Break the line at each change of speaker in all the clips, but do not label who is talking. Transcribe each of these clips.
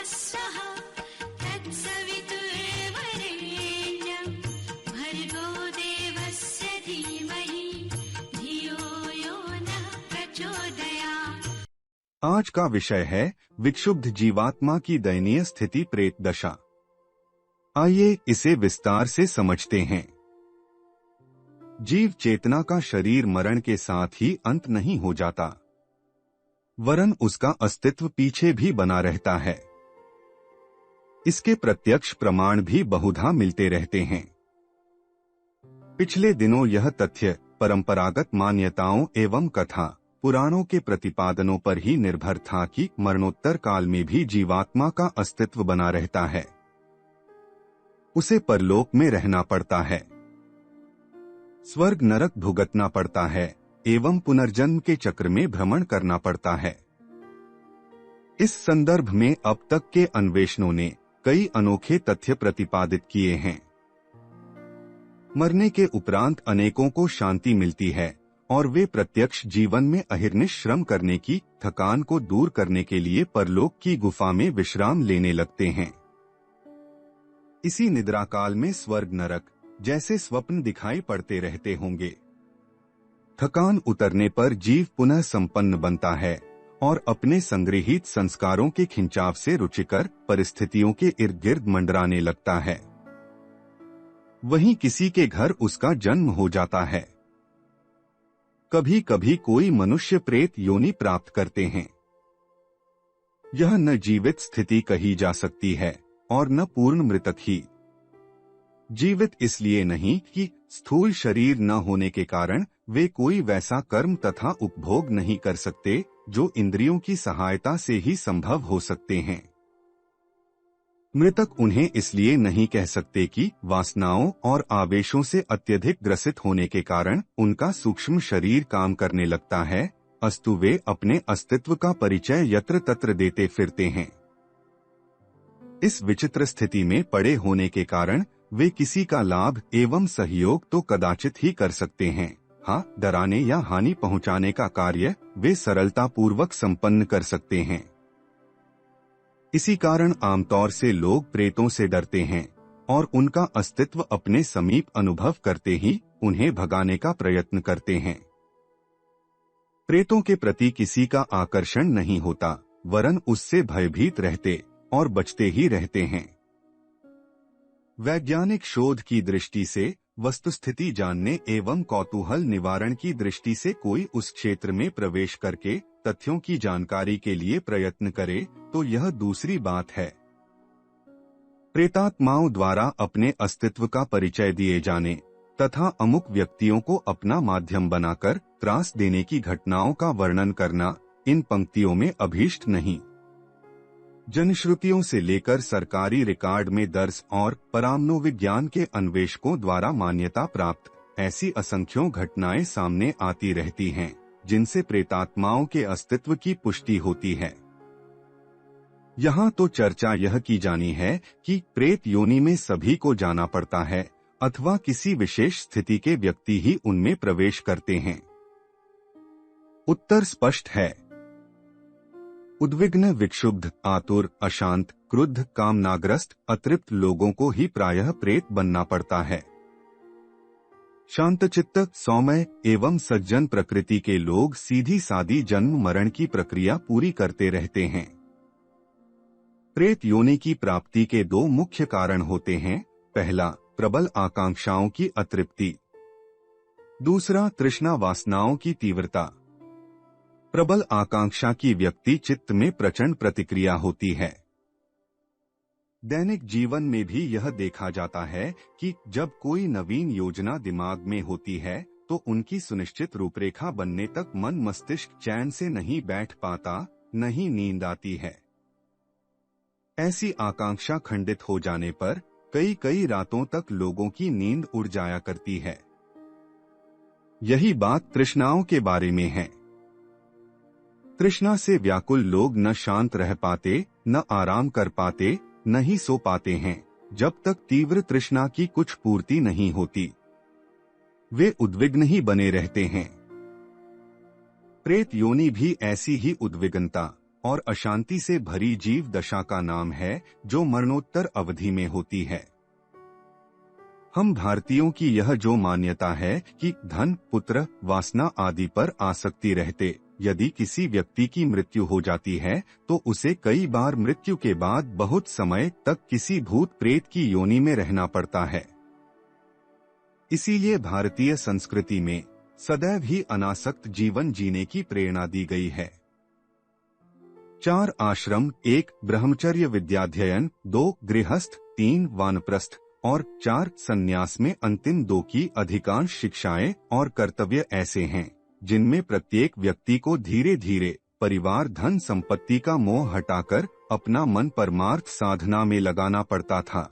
स्वः तत्सवितुर्वरेण्यं भर्गो देवस्य धीमहि धियो यो नः प्रचोदयात्।
आज का विषय है विक्षुब्ध जीवात्मा की दयनीय स्थिति, प्रेत दशा। आइए इसे विस्तार से समझते हैं। जीव चेतना का शरीर मरण के साथ ही अंत नहीं हो जाता, वरन उसका अस्तित्व पीछे भी बना रहता है। इसके प्रत्यक्ष प्रमाण भी बहुधा मिलते रहते हैं। पिछले दिनों यह तथ्य परंपरागत मान्यताओं एवं कथा पुराणों के प्रतिपादनों पर ही निर्भर था कि मरणोत्तर काल में भी जीवात्मा का अस्तित्व बना रहता है। उसे परलोक में रहना पड़ता है, स्वर्ग नरक भुगतना पड़ता है एवं पुनर्जन्म के चक्र में भ्रमण करना पड़ता है। इस संदर्भ में अब तक के अन्वेषणों ने कई अनोखे तथ्य प्रतिपादित किए हैं। मरने के उपरांत अनेकों को शांति मिलती है और वे प्रत्यक्ष जीवन में अहिर्निश श्रम करने की थकान को दूर करने के लिए परलोक की गुफा में विश्राम लेने लगते हैं। इसी निद्रा काल में स्वर्ग नरक जैसे स्वप्न दिखाई पड़ते रहते होंगे। थकान उतरने पर जीव पुनः संपन्न बनता है और अपने संग्रहित संस्कारों के खिंचाव से रुचिकर परिस्थितियों के इर्द गिर्द मंडराने लगता है। वहीं किसी के घर उसका जन्म हो जाता है। कभी कभी कोई मनुष्य प्रेत योनि प्राप्त करते हैं। यह न जीवित स्थिति कही जा सकती है और न पूर्ण मृतक ही। जीवित इसलिए नहीं कि स्थूल शरीर न होने के कारण वे कोई वैसा कर्म तथा उपभोग नहीं कर सकते जो इंद्रियों की सहायता से ही संभव हो सकते हैं। मृतक उन्हें इसलिए नहीं कह सकते कि वासनाओं और आवेशों से अत्यधिक ग्रसित होने के कारण उनका सूक्ष्म शरीर काम करने लगता है, अस्तु वे अपने अस्तित्व का परिचय यत्र तत्र देते फिरते हैं। इस विचित्र स्थिति में पड़े होने के कारण वे किसी का लाभ एवं सहयोग तो कदाचित ही कर सकते हैं। हाँ, डराने या हानि पहुंचाने का कार्य वे सरलता पूर्वक संपन्न कर सकते हैं। इसी कारण आमतौर से लोग प्रेतों से डरते हैं और उनका अस्तित्व अपने समीप अनुभव करते ही उन्हें भगाने का प्रयत्न करते हैं। प्रेतों के प्रति किसी का आकर्षण नहीं होता, वरन उससे भयभीत रहते और बचते ही रहते हैं। वैज्ञानिक शोध की दृष्टि से, वस्तुस्थिति जानने एवं कौतूहल निवारण की दृष्टि से कोई उस क्षेत्र में प्रवेश करके तथ्यों की जानकारी के लिए प्रयत्न करे तो यह दूसरी बात है। प्रेतात्माओं द्वारा अपने अस्तित्व का परिचय दिए जाने तथा अमुक व्यक्तियों को अपना माध्यम बनाकर त्रास देने की घटनाओं का वर्णन करना इन पंक्तियों में अभीष्ट नहीं। जनश्रुतियों से लेकर सरकारी रिकॉर्ड में दर्ज और परामनोविज्ञान के अन्वेषकों द्वारा मान्यता प्राप्त ऐसी असंख्यों घटनाएं सामने आती रहती हैं, जिनसे प्रेतात्माओं के अस्तित्व की पुष्टि होती है। यहाँ तो चर्चा यह की जानी है कि प्रेत योनि में सभी को जाना पड़ता है अथवा किसी विशेष स्थिति के व्यक्ति ही उनमें प्रवेश करते हैं। उत्तर स्पष्ट है। उद्विग्न, विक्षुब्ध, आतुर, अशांत, क्रुद्ध, कामनाग्रस्त, अतृप्त लोगों को ही प्रायः प्रेत बनना पड़ता है। शांतचित्त, सौम्य एवं सज्जन प्रकृति के लोग सीधी सादी जन्म मरण की प्रक्रिया पूरी करते रहते हैं। प्रेत योनि की प्राप्ति के दो मुख्य कारण होते हैं। पहला, प्रबल आकांक्षाओं की अतृप्ति। दूसरा, तृष्णा वासनाओं की तीव्रता। प्रबल आकांक्षा की व्यक्ति चित्त में प्रचंड प्रतिक्रिया होती है। दैनिक जीवन में भी यह देखा जाता है कि जब कोई नवीन योजना दिमाग में होती है तो उनकी सुनिश्चित रूपरेखा बनने तक मन मस्तिष्क चैन से नहीं बैठ पाता, नहीं नींद आती है। ऐसी आकांक्षा खंडित हो जाने पर कई रातों तक लोगों की नींद उड़ जाया करती है। यही बात तृष्णाओं के बारे में है। तृष्णा से व्याकुल लोग न शांत रह पाते, न आराम कर पाते, न ही सो पाते हैं, जब तक तीव्र तृष्णा की कुछ पूर्ति नहीं होती। वे उद्विग्न ही बने रहते हैं। प्रेत योनि भी ऐसी ही उद्विग्नता और अशांति से भरी जीव दशा का नाम है, जो मरणोत्तर अवधि में होती है। हम भारतीयों की यह जो मान्यता है कि धन, पुत्र, वासना आदि पर आसक्ति रहते यदि किसी व्यक्ति की मृत्यु हो जाती है तो उसे कई बार मृत्यु के बाद बहुत समय तक किसी भूत प्रेत की योनि में रहना पड़ता है। इसीलिए भारतीय संस्कृति में सदैव ही अनासक्त जीवन जीने की प्रेरणा दी गई है। 4 आश्रम, 1 ब्रह्मचर्य विद्याध्ययन, 2 गृहस्थ, 3 वानप्रस्थ और 4 संन्यास में अंतिम 2 की अधिकांश शिक्षाएं और कर्तव्य ऐसे हैं जिनमें प्रत्येक व्यक्ति को धीरे धीरे परिवार, धन संपत्ति का मोह हटाकर अपना मन परमार्थ साधना में लगाना पड़ता था।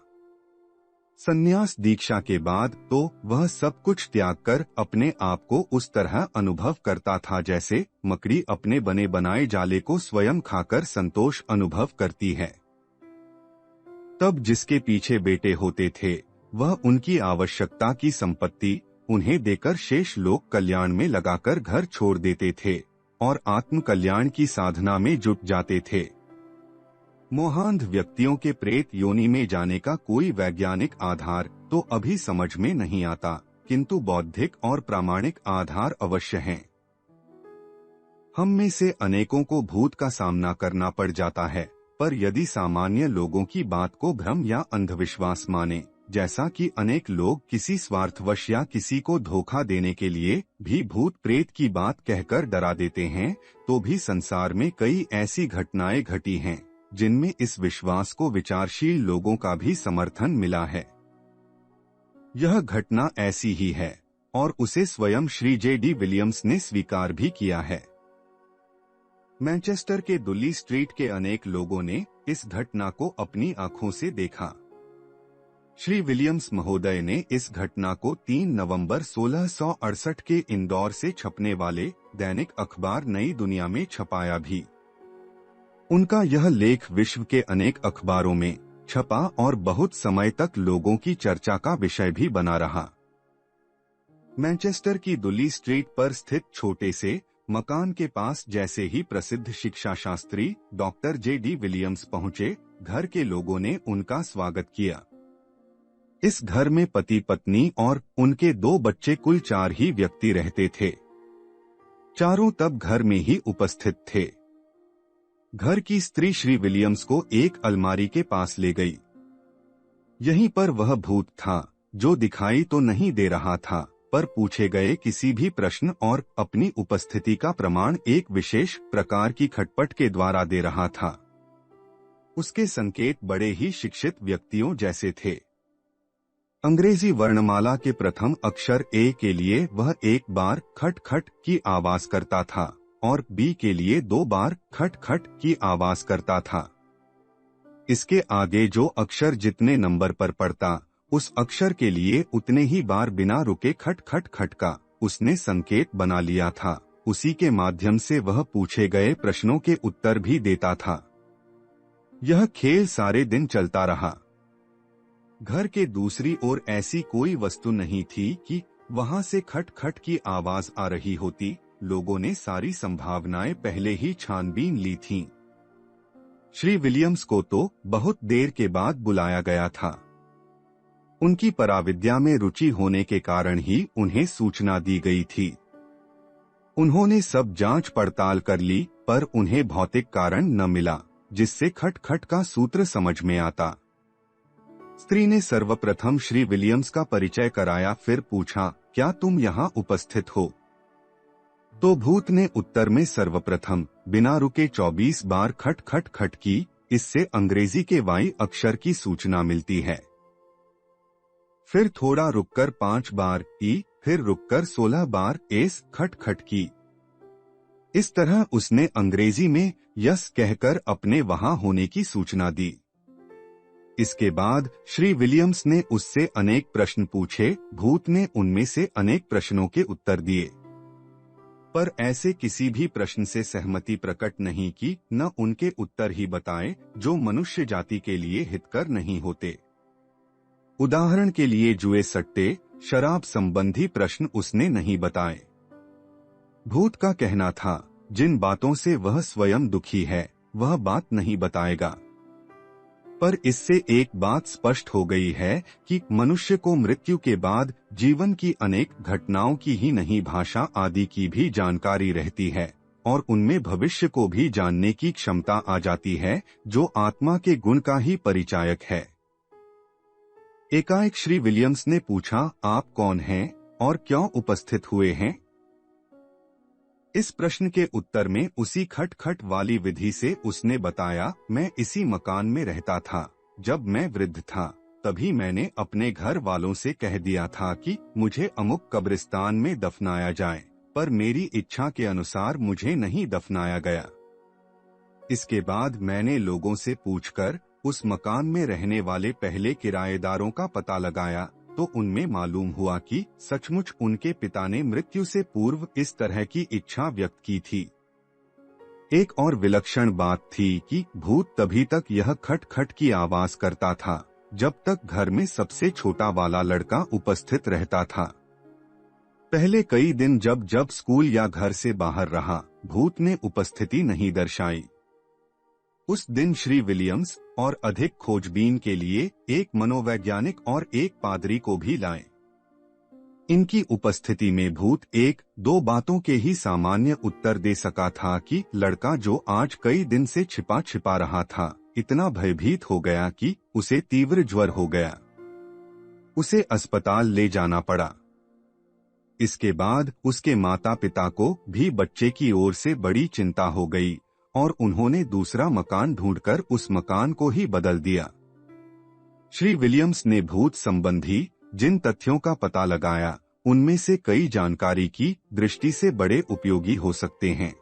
संन्यास दीक्षा के बाद तो वह सब कुछ त्याग कर अपने आप को उस तरह अनुभव करता था जैसे मकड़ी अपने बने बनाए जाले को स्वयं खाकर संतोष अनुभव करती है। तब जिसके पीछे बेटे होते थे वह उनकी आवश्यकता की संपत्ति उन्हें देकर शेष लोक कल्याण में लगाकर घर छोड़ देते थे और आत्म कल्याण की साधना में जुट जाते थे। मोहांध व्यक्तियों के प्रेत योनि में जाने का कोई वैज्ञानिक आधार तो अभी समझ में नहीं आता, किंतु बौद्धिक और प्रामाणिक आधार अवश्य हैं। हम में से अनेकों को भूत का सामना करना पड़ जाता है, पर यदि सामान्य लोगों की बात को भ्रम या अंधविश्वास माने, जैसा कि अनेक लोग किसी स्वार्थवश या किसी को धोखा देने के लिए भी भूत प्रेत की बात कहकर डरा देते हैं, तो भी संसार में कई ऐसी घटनाएं घटी हैं जिनमें इस विश्वास को विचारशील लोगों का भी समर्थन मिला है। यह घटना ऐसी ही है और उसे स्वयं श्री J.D. विलियम्स ने स्वीकार भी किया है। मैनचेस्टर के दुली स्ट्रीट के अनेक लोगों ने इस घटना को अपनी आंखों से देखा। श्री विलियम्स महोदय ने इस घटना को 3 नवंबर 1668 के इंदौर से छपने वाले दैनिक अखबार नई दुनिया में छपाया भी। उनका यह लेख विश्व के अनेक अखबारों में छपा और बहुत समय तक लोगों की चर्चा का विषय भी बना रहा। मैनचेस्टर की दुली स्ट्रीट पर स्थित छोटे से मकान के पास जैसे ही प्रसिद्ध शिक्षा शास्त्री डॉक्टर J.D. विलियम्स पहुंचे, घर के लोगों ने उनका स्वागत किया। इस घर में पति पत्नी और उनके 2 बच्चे, कुल 4 ही व्यक्ति रहते थे। चारों तब घर में ही उपस्थित थे। घर की स्त्री श्री विलियम्स को एक अलमारी के पास ले गई। यहीं पर वह भूत था जो दिखाई तो नहीं दे रहा था, पर पूछे गए किसी भी प्रश्न और अपनी उपस्थिति का प्रमाण एक विशेष प्रकार की खटपट के द्वारा दे रहा था। उसके संकेत बड़े ही शिक्षित व्यक्तियों जैसे थे। अंग्रेजी वर्णमाला के प्रथम अक्षर A के लिए वह 1 बार खट खट की आवाज करता था और B के लिए 2 बार खट खट की आवाज करता था। इसके आगे जो अक्षर जितने नंबर पर पड़ता, उस अक्षर के लिए उतने ही बार बिना रुके खट खट खट का उसने संकेत बना लिया था। उसी के माध्यम से वह पूछे गए प्रश्नों के उत्तर भी देता था। यह खेल सारे दिन चलता रहा। घर के दूसरी ओर ऐसी कोई वस्तु नहीं थी कि वहां से खट खट की आवाज आ रही होती। लोगों ने सारी संभावनाएं पहले ही छानबीन ली थीं। श्री विलियम्स को तो बहुत देर के बाद बुलाया गया था। उनकी पराविद्या में रुचि होने के कारण ही उन्हें सूचना दी गई थी। उन्होंने सब जांच पड़ताल कर ली, पर उन्हें भौतिक कारण न मिला जिससे खट खट का सूत्र समझ में आता। स्त्री ने सर्वप्रथम श्री विलियम्स का परिचय कराया, फिर पूछा, क्या तुम यहाँ उपस्थित हो? तो भूत ने उत्तर में सर्वप्रथम बिना रुके 24 बार खट खट खट की। इससे अंग्रेजी के Y अक्षर की सूचना मिलती है। फिर थोड़ा रुककर 5 बार E, फिर रुककर 16 बार S खट खट की। इस तरह उसने अंग्रेजी में यस कहकर अपने वहां होने की सूचना दी। इसके बाद श्री विलियम्स ने उससे अनेक प्रश्न पूछे। भूत ने उनमें से अनेक प्रश्नों के उत्तर दिए, पर ऐसे किसी भी प्रश्न से सहमति प्रकट नहीं की, न उनके उत्तर ही बताए जो मनुष्य जाति के लिए हितकर नहीं होते। उदाहरण के लिए जुए, सट्टे, शराब संबंधी प्रश्न उसने नहीं बताए। भूत का कहना था, जिन बातों से वह स्वयं दुखी है वह बात नहीं बताएगा। पर इससे एक बात स्पष्ट हो गई है कि मनुष्य को मृत्यु के बाद जीवन की अनेक घटनाओं की ही नहीं, भाषा आदि की भी जानकारी रहती है और उनमें भविष्य को भी जानने की क्षमता आ जाती है, जो आत्मा के गुण का ही परिचायक है। एकाएक श्री विलियम्स ने पूछा, आप कौन हैं और क्यों उपस्थित हुए हैं? इस प्रश्न के उत्तर में उसी खटखट वाली विधि से उसने बताया, मैं इसी मकान में रहता था। जब मैं वृद्ध था तभी मैंने अपने घर वालों से कह दिया था कि मुझे अमुक कब्रिस्तान में दफनाया जाए, पर मेरी इच्छा के अनुसार मुझे नहीं दफनाया गया। इसके बाद मैंने लोगों से पूछकर उस मकान में रहने वाले पहले किराएदारों का पता लगाया, तो उनमें मालूम हुआ कि सचमुच उनके पिता ने मृत्यु से पूर्व इस तरह की इच्छा व्यक्त की थी। एक और विलक्षण बात थी कि भूत तभी तक यह खटखट की आवाज करता था जब तक घर में सबसे छोटा वाला लड़का उपस्थित रहता था। पहले कई दिन जब जब स्कूल या घर से बाहर रहा, भूत ने उपस्थिति नहीं दर्शाई। उस दिन श्री विलियम्स और अधिक खोजबीन के लिए एक मनोवैज्ञानिक और एक पादरी को भी लाए। इनकी उपस्थिति में भूत एक दो बातों के ही सामान्य उत्तर दे सका था कि लड़का जो आज कई दिन से छिपा छिपा रहा था, इतना भयभीत हो गया कि उसे तीव्र ज्वर हो गया। उसे अस्पताल ले जाना पड़ा। इसके बाद उसके माता पिता को भी बच्चे की ओर से बड़ी चिंता हो गई और उन्होंने दूसरा मकान ढूंढकर उस मकान को ही बदल दिया। श्री विलियम्स ने भूत संबंधी जिन तथ्यों का पता लगाया, उनमें से कई जानकारी की दृष्टि से बड़े उपयोगी हो सकते हैं।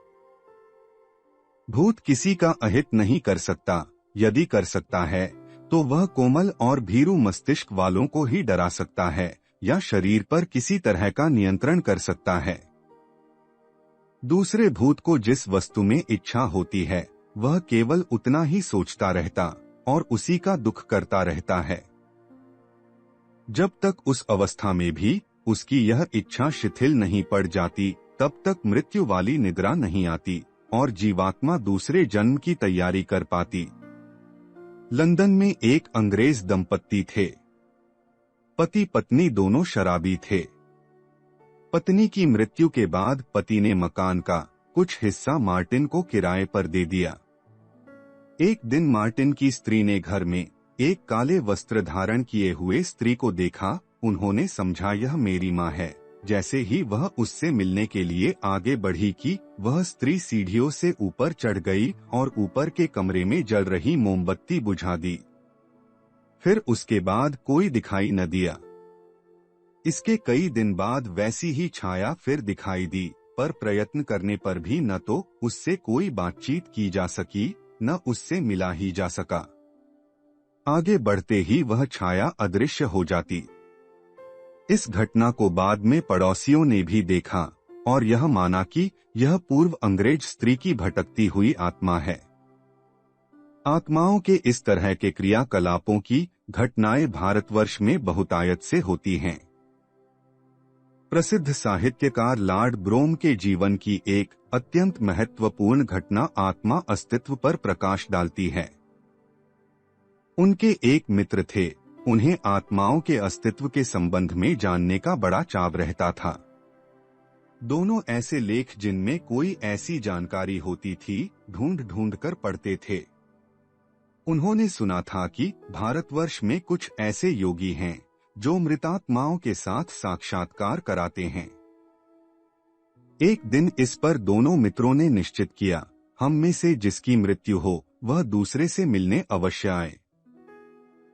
भूत किसी का अहित नहीं कर सकता, यदि कर सकता है तो वह कोमल और भीरू मस्तिष्क वालों को ही डरा सकता है या शरीर पर किसी तरह का नियंत्रण कर सकता है। दूसरे भूत को जिस वस्तु में इच्छा होती है, वह केवल उतना ही सोचता रहता और उसी का दुख करता रहता है। जब तक उस अवस्था में भी उसकी यह इच्छा शिथिल नहीं पड़ जाती, तब तक मृत्यु वाली निद्रा नहीं आती और जीवात्मा दूसरे जन्म की तैयारी कर पाती। लंदन में एक अंग्रेज दंपत्ति थे। पति पत्नी दोनों शराबी थे। पत्नी की मृत्यु के बाद पति ने मकान का कुछ हिस्सा मार्टिन को किराए पर दे दिया। एक दिन मार्टिन की स्त्री ने घर में एक काले वस्त्र धारण किए हुए स्त्री को देखा। उन्होंने समझा यह मेरी माँ है। जैसे ही वह उससे मिलने के लिए आगे बढ़ी कि वह स्त्री सीढ़ियों से ऊपर चढ़ गई और ऊपर के कमरे में जल रही मोमबत्ती बुझा दी। फिर उसके बाद कोई दिखाई न दिया। इसके कई दिन बाद वैसी ही छाया फिर दिखाई दी, पर प्रयत्न करने पर भी न तो उससे कोई बातचीत की जा सकी, न उससे मिला ही जा सका। आगे बढ़ते ही वह छाया अदृश्य हो जाती। इस घटना को बाद में पड़ोसियों ने भी देखा और यह माना कि यह पूर्व अंग्रेज स्त्री की भटकती हुई आत्मा है। आत्माओं के इस तरह के क्रियाकलापों की घटनाएं भारतवर्ष में बहुतायत से होती हैं। प्रसिद्ध साहित्यकार लॉर्ड ब्रोम के जीवन की एक अत्यंत महत्वपूर्ण घटना आत्मा अस्तित्व पर प्रकाश डालती है। उनके एक मित्र थे। उन्हें आत्माओं के अस्तित्व के संबंध में जानने का बड़ा चाव रहता था। दोनों ऐसे लेख जिनमें कोई ऐसी जानकारी होती थी, ढूंढ ढूंढ कर पढ़ते थे। उन्होंने सुना था कि भारतवर्ष में कुछ ऐसे योगी हैं जो मृतात्माओं के साथ साक्षात्कार कराते हैं। एक दिन इस पर दोनों मित्रों ने निश्चित किया, हम में से जिसकी मृत्यु हो वह दूसरे से मिलने अवश्य आए।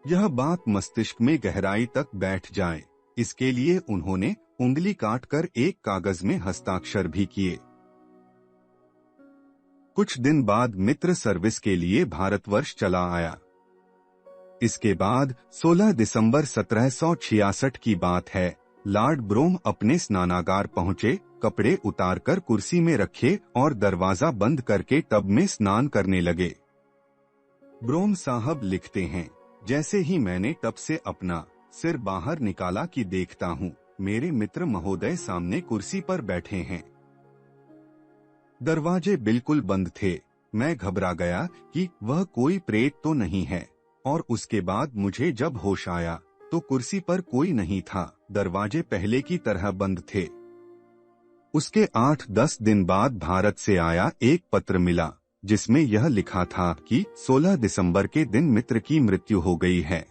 यह बात मस्तिष्क में गहराई तक बैठ जाए, इसके लिए उन्होंने उंगली काटकर एक कागज में हस्ताक्षर भी किए। कुछ दिन बाद मित्र सर्विस के लिए भारतवर्ष चला आया। इसके बाद 16 दिसंबर 1766 की बात है। लॉर्ड ब्रोम अपने स्नानागार पहुंचे, कपड़े उतारकर कुर्सी में रखे और दरवाजा बंद करके टब में स्नान करने लगे। ब्रोम साहब लिखते हैं, जैसे ही मैंने टब से अपना सिर बाहर निकाला कि देखता हूँ मेरे मित्र महोदय सामने कुर्सी पर बैठे हैं। दरवाजे बिल्कुल बंद थे मैं घबरा गया कि वह कोई प्रेत तो नहीं है, और उसके बाद मुझे जब होश आया तो कुर्सी पर कोई नहीं था, दरवाजे पहले की तरह बंद थे। उसके 8-10 दिन बाद भारत से आया एक पत्र मिला जिसमें यह लिखा था कि 16 दिसंबर के दिन मित्र की मृत्यु हो गई है।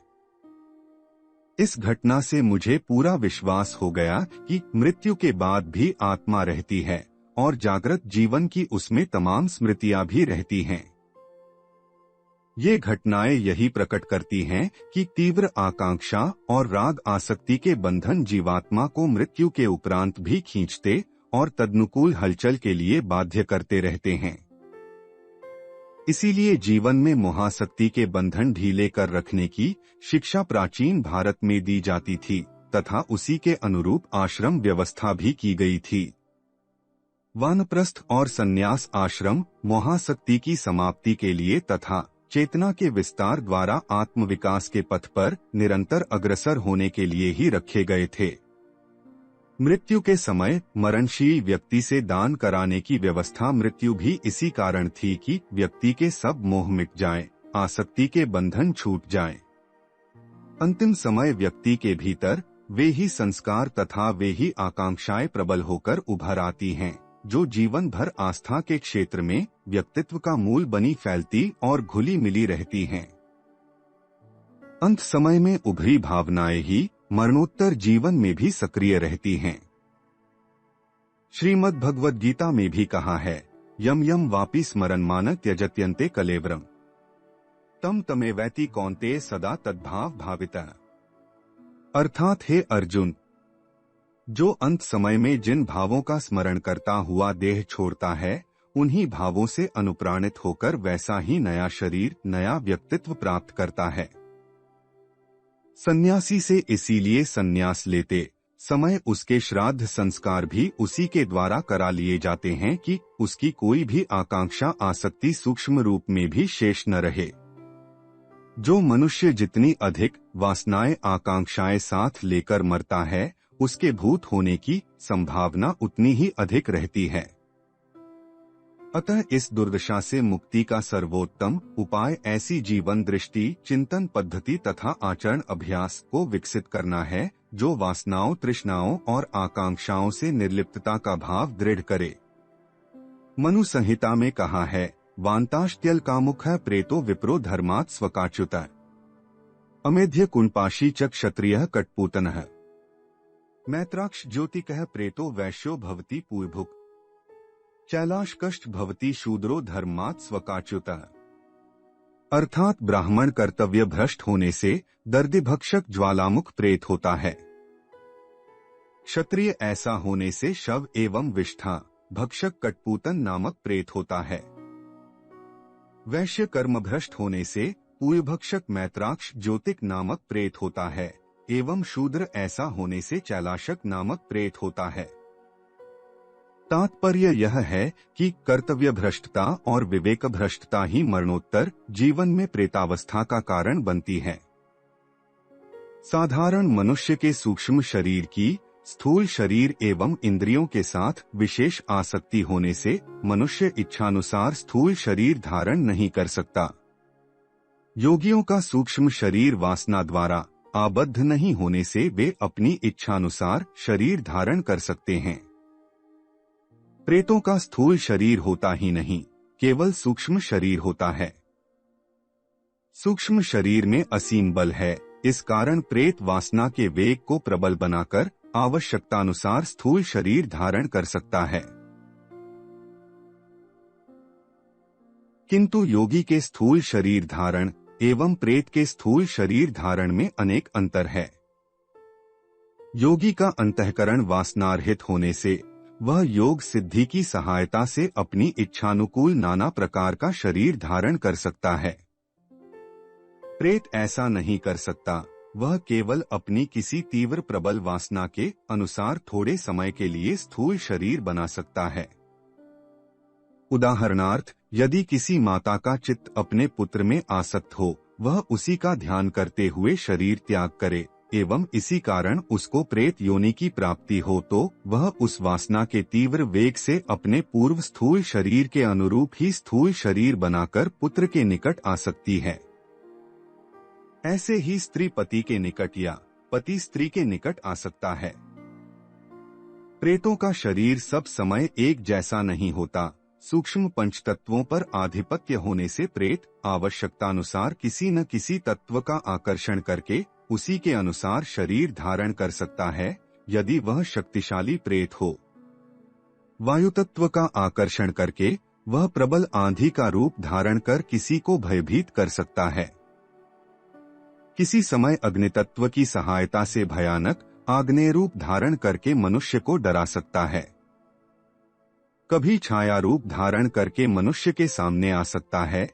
इस घटना से मुझे पूरा विश्वास हो गया कि मृत्यु के बाद भी आत्मा रहती है और जागृत जीवन की उसमें तमाम स्मृतियां भी रहती हैं। ये घटनाएं यही प्रकट करती हैं कि तीव्र आकांक्षा और राग आसक्ति के बंधन जीवात्मा को मृत्यु के उपरांत भी खींचते और तदनुकूल हलचल के लिए बाध्य करते रहते हैं। इसीलिए जीवन में मोहासक्ति के बंधन ढीले कर रखने की शिक्षा प्राचीन भारत में दी जाती थी तथा उसी के अनुरूप आश्रम व्यवस्था भी की गई थी। वानप्रस्थ और संन्यास आश्रम मोहासक्ति की समाप्ति के लिए तथा चेतना के विस्तार द्वारा आत्मविकास के पथ पर निरंतर अग्रसर होने के लिए ही रखे गए थे। मृत्यु के समय मरणशील व्यक्ति से दान कराने की व्यवस्था मृत्यु भी इसी कारण थी कि व्यक्ति के सब मोह मिट जाएं, आसक्ति के बंधन छूट जाएं। अंतिम समय व्यक्ति के भीतर वे ही संस्कार तथा वे ही आकांक्षाएं प्रबल होकर उभर आती हैं, जो जीवन भर आस्था के क्षेत्र में व्यक्तित्व का मूल बनी फैलती और घुली मिली रहती हैं। अंत समय में उभरी भावनाएं ही मरणोत्तर जीवन में भी सक्रिय रहती हैं। श्रीमद् भगवद गीता में भी कहा है, यम यम वापि स्मरन् मान त्यजत्यन्ते कलेवरम तम तमेवैति कौन्तेय सदा तद्भाव भावितः। अर्थात हे अर्जुन, जो अंत समय में जिन भावों का स्मरण करता हुआ देह छोड़ता है, उन्हीं भावों से अनुप्राणित होकर वैसा ही नया शरीर, नया व्यक्तित्व प्राप्त करता है। सन्यासी से इसीलिए सन्यास लेते समय उसके श्राद्ध संस्कार भी उसी के द्वारा करा लिए जाते हैं कि उसकी कोई भी आकांक्षा आसक्ति सूक्ष्म रूप में भी शेष न रहे। जो मनुष्य जितनी अधिक वासनाएं आकांक्षाएं साथ लेकर मरता है, उसके भूत होने की संभावना उतनी ही अधिक रहती है। अतः इस दुर्दशा से मुक्ति का सर्वोत्तम उपाय ऐसी जीवन दृष्टि, चिंतन पद्धति तथा आचरण अभ्यास को विकसित करना है जो वासनाओं, तृष्णाओं और आकांक्षाओं से निर्लिप्तता का भाव दृढ़ करे। मनु संहिता में कहा है, वान्ताश्त्यल कामुकः प्रेतो विप्रो धर्मात् स्वकाच्युतः अमेध्य कुंपाशी च क्षत्रियः कटपूतनः मैत्राक्ष ज्योतिकः प्रेतो वैश्यो भवति पूर्भुक् चैलाश कष्ट भवति शूद्रो धर्मात् स्वकाच्युतः। अर्थात ब्राह्मण कर्तव्य भ्रष्ट होने से दर्दिभक्षक ज्वालामुख प्रेत होता है, क्षत्रिय ऐसा होने से शव एवं विष्ठा भक्षक कटपूतन नामक प्रेत होता है, वैश्य कर्मभ्रष्ट होने से पूर्वभक्षक मैत्राक्ष ज्योतिक नामक प्रेत होता है एवं शूद्र ऐसा होने से चैलाशक नामक प्रेत होता है। तात्पर्य यह है कि कर्तव्य भ्रष्टता और विवेक भ्रष्टता ही मरणोत्तर जीवन में प्रेतावस्था का कारण बनती है। साधारण मनुष्य के सूक्ष्म शरीर की स्थूल शरीर एवं इंद्रियों के साथ विशेष आसक्ति होने से मनुष्य इच्छानुसार स्थूल शरीर धारण नहीं कर सकता। योगियों का सूक्ष्म शरीर वासना द्वारा आबद्ध नहीं होने से वे अपनी इच्छानुसार शरीर धारण कर सकते हैं। प्रेतों का स्थूल शरीर होता ही नहीं, केवल सूक्ष्म शरीर होता है। सूक्ष्म शरीर में असीम बल है, इस कारण प्रेत वासना के वेग को प्रबल बनाकर आवश्यकतानुसार स्थूल शरीर धारण कर सकता है। किंतु योगी के स्थूल शरीर धारण एवं प्रेत के स्थूल शरीर धारण में अनेक अंतर है। योगी का अंतःकरण वासनारहित होने से वह योग सिद्धि की सहायता से अपनी इच्छानुकूल नाना प्रकार का शरीर धारण कर सकता है। प्रेत ऐसा नहीं कर सकता, वह केवल अपनी किसी तीव्र प्रबल वासना के अनुसार थोड़े समय के लिए स्थूल शरीर बना सकता है। उदाहरणार्थ, यदि किसी माता का चित्त अपने पुत्र में आसक्त हो, वह उसी का ध्यान करते हुए शरीर त्याग करे, एवं इसी कारण उसको प्रेत योनि की प्राप्ति हो तो वह उस वासना के तीव्र वेग से अपने पूर्व स्थूल शरीर के अनुरूप ही स्थूल शरीर बनाकर पुत्र के निकट आ सकती है। ऐसे ही स्त्री पति के निकट या पति स्त्री के निकट आ सकता है। प्रेतों का शरीर सब समय एक जैसा नहीं होता। सूक्ष्म पंचतत्वों पर आधिपत्य होने से प्रेत आवश्यकतानुसार किसी न किसी तत्व का आकर्षण करके उसी के अनुसार शरीर धारण कर सकता है, यदि वह शक्तिशाली प्रेत हो। वायु तत्व का आकर्षण करके वह प्रबल आंधी का रूप धारण कर किसी को भयभीत कर सकता है। किसी समय अग्नि तत्व की सहायता से भयानक आग्नेय रूप धारण करके मनुष्य को डरा सकता है। कभी छाया रूप धारण करके मनुष्य के सामने आ सकता है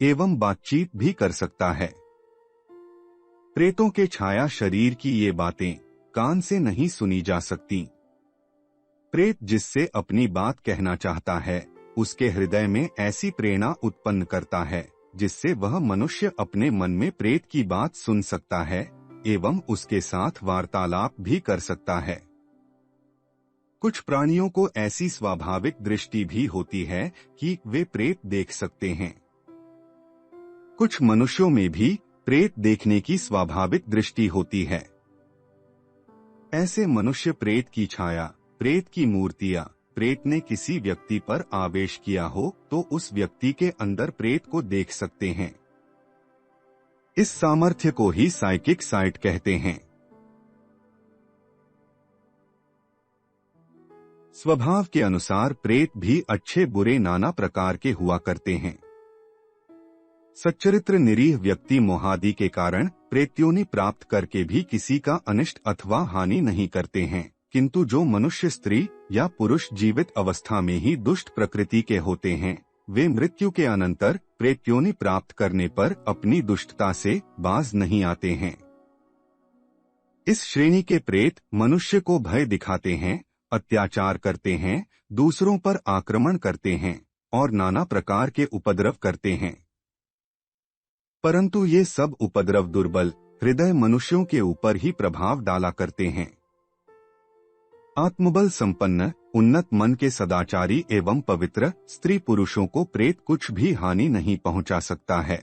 एवं बातचीत भी कर सकता है। प्रेतों के छाया शरीर की ये बातें कान से नहीं सुनी जा सकती। प्रेत जिससे अपनी बात कहना चाहता है उसके हृदय में ऐसी प्रेरणा उत्पन्न करता है जिससे वह मनुष्य अपने मन में प्रेत की बात सुन सकता है एवं उसके साथ वार्तालाप भी कर सकता है। कुछ प्राणियों को ऐसी स्वाभाविक दृष्टि भी होती है कि वे प्रेत देख सकते हैं। कुछ मनुष्यों में भी प्रेत देखने की स्वाभाविक दृष्टि होती है। ऐसे मनुष्य प्रेत की छाया, प्रेत की मूर्तियां, प्रेत ने किसी व्यक्ति पर आवेश किया हो तो उस व्यक्ति के अंदर प्रेत को देख सकते हैं। इस सामर्थ्य को ही साइकिक साइट कहते हैं। स्वभाव के अनुसार प्रेत भी अच्छे बुरे नाना प्रकार के हुआ करते हैं। सच्चरित्र निरीह व्यक्ति मोहादि के कारण प्रेत्योनि प्राप्त करके भी किसी का अनिष्ट अथवा हानि नहीं करते हैं, किंतु जो मनुष्य स्त्री या पुरुष जीवित अवस्था में ही दुष्ट प्रकृति के होते हैं वे मृत्यु के अनंतर प्रेत्योनि प्राप्त करने पर अपनी दुष्टता से बाज नहीं आते हैं। इस श्रेणी के प्रेत मनुष्य को भय दिखाते हैं, अत्याचार करते हैं, दूसरों पर आक्रमण करते हैं और नाना प्रकार के उपद्रव करते हैं। परंतु ये सब उपद्रव दुर्बल हृदय मनुष्यों के ऊपर ही प्रभाव डाला करते हैं। आत्मबल संपन्न उन्नत मन के सदाचारी एवं पवित्र स्त्री पुरुषों को प्रेत कुछ भी हानि नहीं पहुंचा सकता है।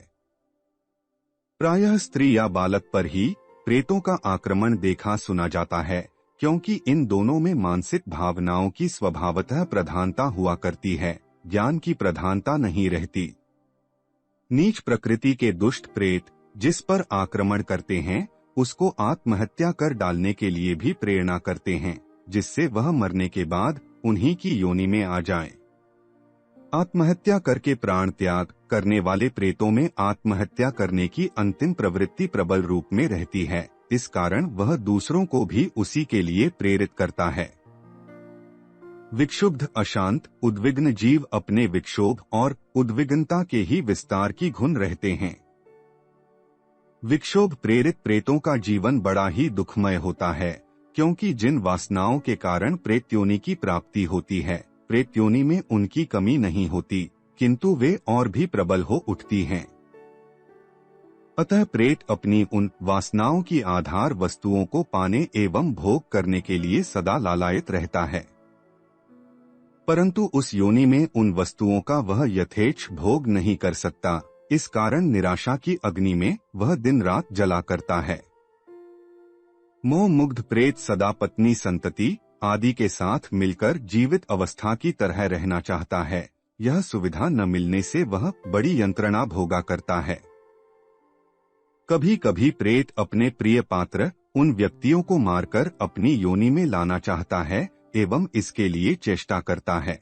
प्रायः स्त्री या बालक पर ही प्रेतों का आक्रमण देखा सुना जाता है, क्योंकि इन दोनों में मानसिक भावनाओं की स्वभावतः प्रधानता हुआ करती है, ज्ञान की प्रधानता नहीं रहती। नीच प्रकृति के दुष्ट प्रेत जिस पर आक्रमण करते हैं उसको आत्महत्या कर डालने के लिए भी प्रेरणा करते हैं, जिससे वह मरने के बाद उन्हीं की योनि में आ जाए। आत्महत्या करके प्राण त्याग करने वाले प्रेतों में आत्महत्या करने की अंतिम प्रवृत्ति प्रबल रूप में रहती है, इस कारण वह दूसरों को भी उसी के लिए प्रेरित करता है। विक्षुब्ध अशांत उद्विग्न जीव अपने विक्षोभ और उद्विग्नता के ही विस्तार की घुन रहते हैं। विक्षोभ प्रेरित प्रेतों का जीवन बड़ा ही दुखमय होता है, क्योंकि जिन वासनाओं के कारण प्रेत योनि की प्राप्ति होती है, प्रेत योनि में उनकी कमी नहीं होती, किंतु वे और भी प्रबल हो उठती हैं। अतः प्रेत अपनी उन वासनाओं की आधार वस्तुओं को पाने एवं भोग करने के लिए सदा लालायित रहता है, परंतु उस योनि में उन वस्तुओं का वह यथेच्छ भोग नहीं कर सकता। इस कारण निराशा की अग्नि में वह दिन रात जला करता है। मोह मुग्ध प्रेत सदा पत्नी संतति आदि के साथ मिलकर जीवित अवस्था की तरह रहना चाहता है। यह सुविधा न मिलने से वह बड़ी यंत्रणा भोगा करता है। कभी कभी प्रेत अपने प्रिय पात्र उन व्यक्तियों को मारकर अपनी योनि में लाना चाहता है एवं इसके लिए चेष्टा करता है।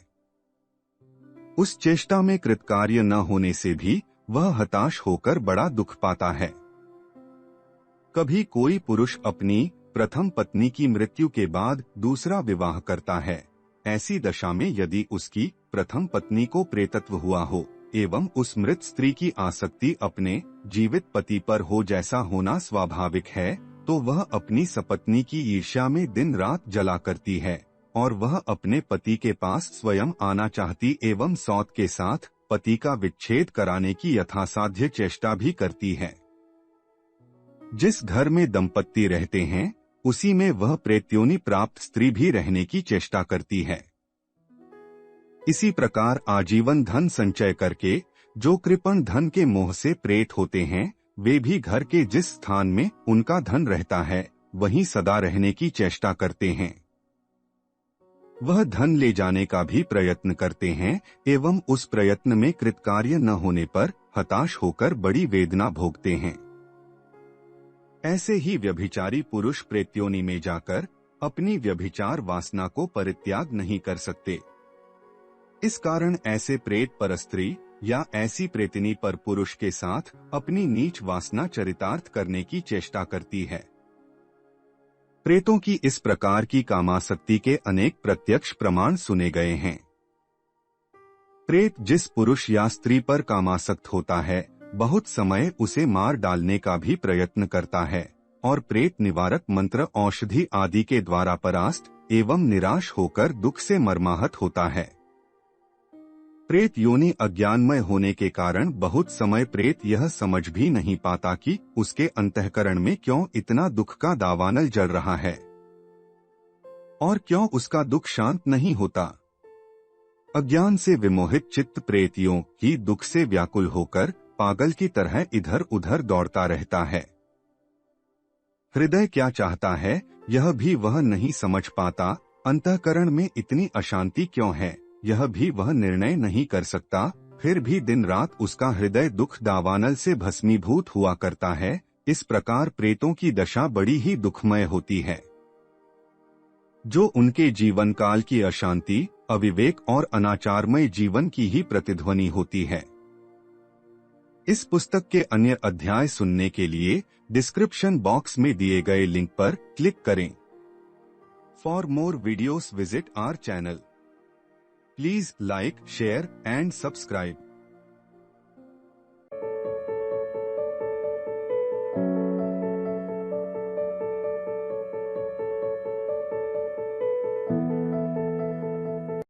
उस चेष्टा में कृतकार्य न होने से भी वह हताश होकर बड़ा दुख पाता है। कभी कोई पुरुष अपनी प्रथम पत्नी की मृत्यु के बाद दूसरा विवाह करता है। ऐसी दशा में यदि उसकी प्रथम पत्नी को प्रेतत्व हुआ हो एवं उस मृत स्त्री की आसक्ति अपने जीवित पति पर हो जैसा होना स्वाभाविक है, तो वह अपनी सपत्नी की ईर्ष्या में दिन रात जला करती है और वह अपने पति के पास स्वयं आना चाहती एवं सौत के साथ पति का विच्छेद कराने की यथासाध्य चेष्टा भी करती है। जिस घर में दंपत्ति रहते हैं उसी में वह प्रेत्योनि प्राप्त स्त्री भी रहने की चेष्टा करती है। इसी प्रकार आजीवन धन संचय करके जो कृपण धन के मोह से प्रेत होते हैं वे भी घर के जिस स्थान में उनका धन रहता है वहीं सदा रहने की चेष्टा करते हैं। वह धन ले जाने का भी प्रयत्न करते हैं एवं उस प्रयत्न में कृतकार्य न होने पर हताश होकर बड़ी वेदना भोगते हैं। ऐसे ही व्यभिचारी पुरुष प्रेत्योनि में जाकर अपनी व्यभिचार वासना को परित्याग नहीं कर सकते। इस कारण ऐसे प्रेत पर स्त्री या ऐसी प्रेतिनी पर पुरुष के साथ अपनी नीच वासना चरितार्थ करने की चेष्टा करती है। प्रेतों की इस प्रकार की कामासक्ति के अनेक प्रत्यक्ष प्रमाण सुने गए हैं। प्रेत जिस पुरुष या स्त्री पर कामासक्त होता है बहुत समय उसे मार डालने का भी प्रयत्न करता है और प्रेत निवारक मंत्र औषधि आदि के द्वारा परास्त एवं निराश होकर दुख से मर्माहत होता है। प्रेत योनि अज्ञानमय होने के कारण बहुत समय प्रेत यह समझ भी नहीं पाता कि उसके अंतःकरण में क्यों इतना दुख का दावानल जल रहा है और क्यों उसका दुख शांत नहीं होता। अज्ञान से विमोहित चित्त प्रेतियों ही दुख से व्याकुल होकर पागल की तरह इधर उधर दौड़ता रहता है। हृदय क्या चाहता है यह भी वह नहीं समझ पाता, अंतःकरण में इतनी अशांति क्यों है यह भी वह निर्णय नहीं कर सकता, फिर भी दिन रात उसका हृदय दुख दावानल से भस्मीभूत हुआ करता है। इस प्रकार प्रेतों की दशा बड़ी ही दुखमय होती है, जो उनके जीवन काल की अशांति, अविवेक और अनाचारमय जीवन की ही प्रतिध्वनि होती है। इस पुस्तक के अन्य अध्याय सुनने के लिए डिस्क्रिप्शन बॉक्स में दिए गए लिंक पर क्लिक करें। For more videos visit our channel. Please like, share and subscribe.